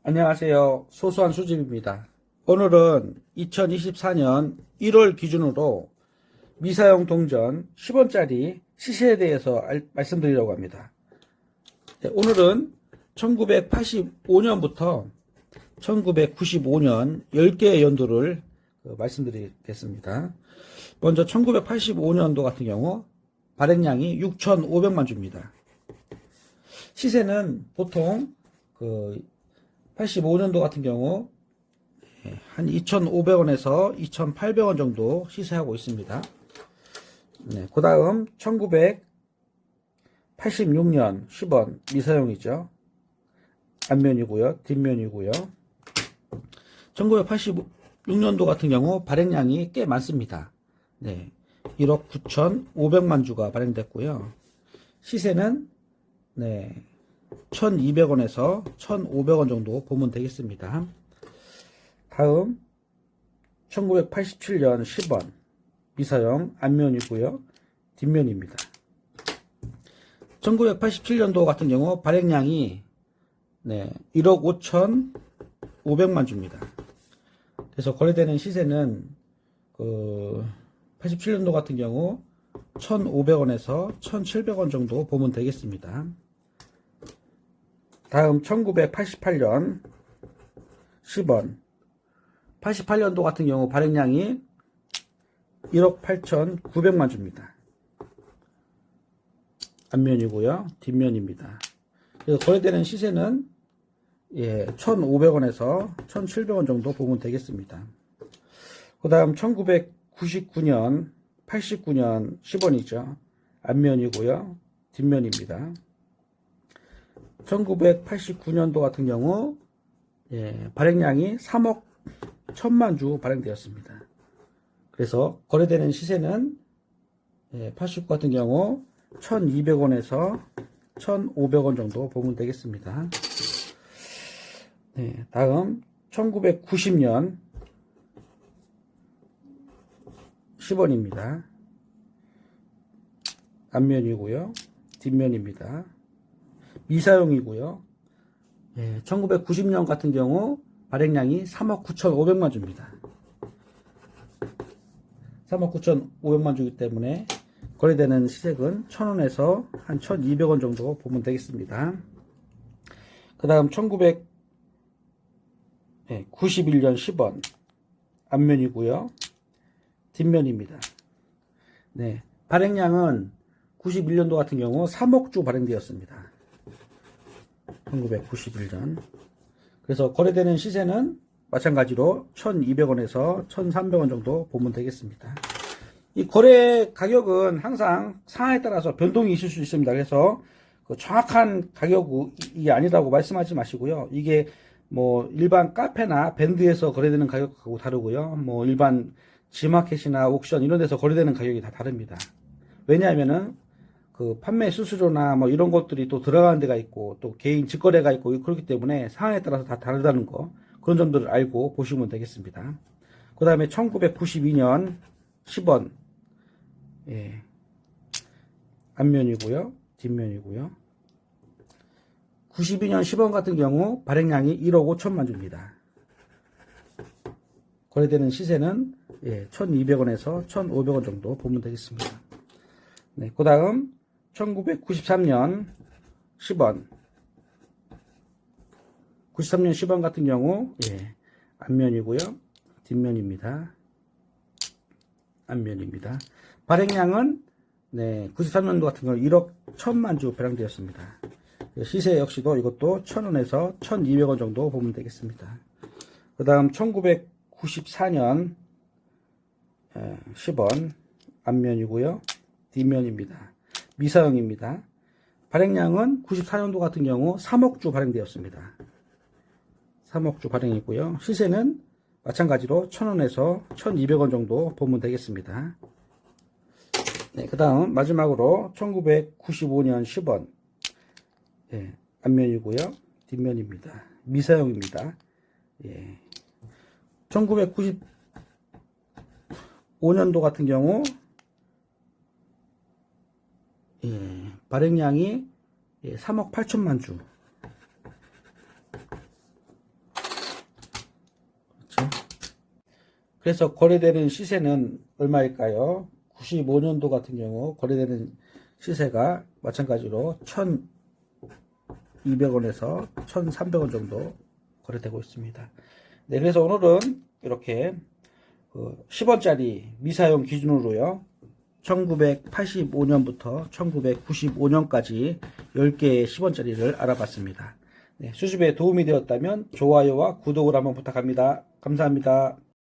안녕하세요. 소소한 수집입니다. 오늘은 2024년 1월 기준으로 미사용 동전 10원짜리 시세에 대해서 말씀드리려고 합니다. 오늘은 1985년부터 1995년 10개의 연도를 말씀드리겠습니다. 먼저 1985년도 같은 경우 발행량이 6,500만 주입니다. 시세는 보통 85년도 같은 경우 한 2,500원에서 2,800원 정도 시세하고 있습니다. 그 다음 1986년 10원 미사용이죠. 앞면이고요. 뒷면이고요. 1986년도 같은 경우 발행량이 꽤 많습니다. 1억 9,500만 주가 발행됐고요. 시세는 1,200원에서 1,500원 정도 보면 되겠습니다. 다음 1987년 10원 미사용 앞면이고요. 뒷면입니다. 1987년도 같은 경우 발행량이 1억 5,500만 주입니다. 그래서 거래되는 시세는 87년도 같은 경우 1,500원에서 1,700원 정도 보면 되겠습니다. 다음 1988년 10원 88년도 같은 경우 발행량이 1억 8,900만 주입니다. 앞면이고요. 뒷면입니다. 그래서 거래되는 시세는 1,500원에서 1,700원 정도 보면 되겠습니다. 그 다음 1999년 89년 10원이죠. 앞면이고요. 뒷면입니다. 1989년도 같은 경우 발행량이 3억 1,000만 주 발행되었습니다. 그래서 거래되는 시세는 89 같은 경우 1,200원에서 1,500원 정도 보면 되겠습니다. 다음 1990년 10원입니다. 앞면이고요. 뒷면입니다. 미사용이고요. 1990년 같은 경우 발행량이 3억 9,500만 주입니다. 3억 9,500만 주이기 때문에 거래되는 시세는 1,000원에서 한 1,200원 정도 보면 되겠습니다. 그 다음 1991년 10원 앞면이고요. 뒷면입니다. 발행량은 91년도 같은 경우 3억 주 발행되었습니다. 1991년. 그래서 거래되는 시세는 마찬가지로 1,200원에서 1,300원 정도 보면 되겠습니다. 이 거래 가격은 항상 상황에 따라서 변동이 있을 수 있습니다. 그래서 정확한 가격이 아니라고 말씀하지 마시고요. 이게 일반 카페나 밴드에서 거래되는 가격하고 다르고요. 일반 지마켓이나 옥션 이런 데서 거래되는 가격이 다 다릅니다. 왜냐하면은 판매 수수료나 이런 것들이 또 들어가는 데가 있고 또 개인 직거래가 있고 그렇기 때문에 상황에 따라서 다 다르다는 거, 그런 점들을 알고 보시면 되겠습니다. 그 다음에 1992년 10원 앞면이고요. 뒷면이고요. 92년 10원 같은 경우 발행량이 1억 5천만 주입니다. 거래되는 시세는 1,200원에서 1,500원 정도 보면 되겠습니다. 그 다음 1993년 10원 93년 10원 같은 경우 앞면이고요. 뒷면입니다. 앞면입니다. 발행량은 93년도 같은 경우 1억 1,000만 주 발행되었습니다. 시세 역시도 이것도 1,000원에서 1,200원 정도 보면 되겠습니다. 그 다음 1994년 10원 앞면이고요. 뒷면입니다. 미사용입니다. 발행량은 94년도 같은 경우 3억 주 발행되었습니다. 3억 주 발행이고요. 시세는 마찬가지로 1,000원에서 1,200원 정도 보면 되겠습니다. 그 다음 마지막으로 1995년 10원 앞면이고요. 뒷면입니다. 미사용입니다. 1995년도 같은 경우 발행량이 3억 8천만 주. 그래서 거래되는 시세는 얼마일까요? 95년도 같은 경우 거래되는 시세가 마찬가지로 1,200원에서 1,300원 정도 거래되고 있습니다. 네, 그래서 오늘은 이렇게 10원짜리 미사용 기준으로요. 1985년부터 1995년까지 10개의 10원짜리를 알아봤습니다. 네, 수집에 도움이 되었다면 좋아요와 구독을 한번 부탁합니다. 감사합니다.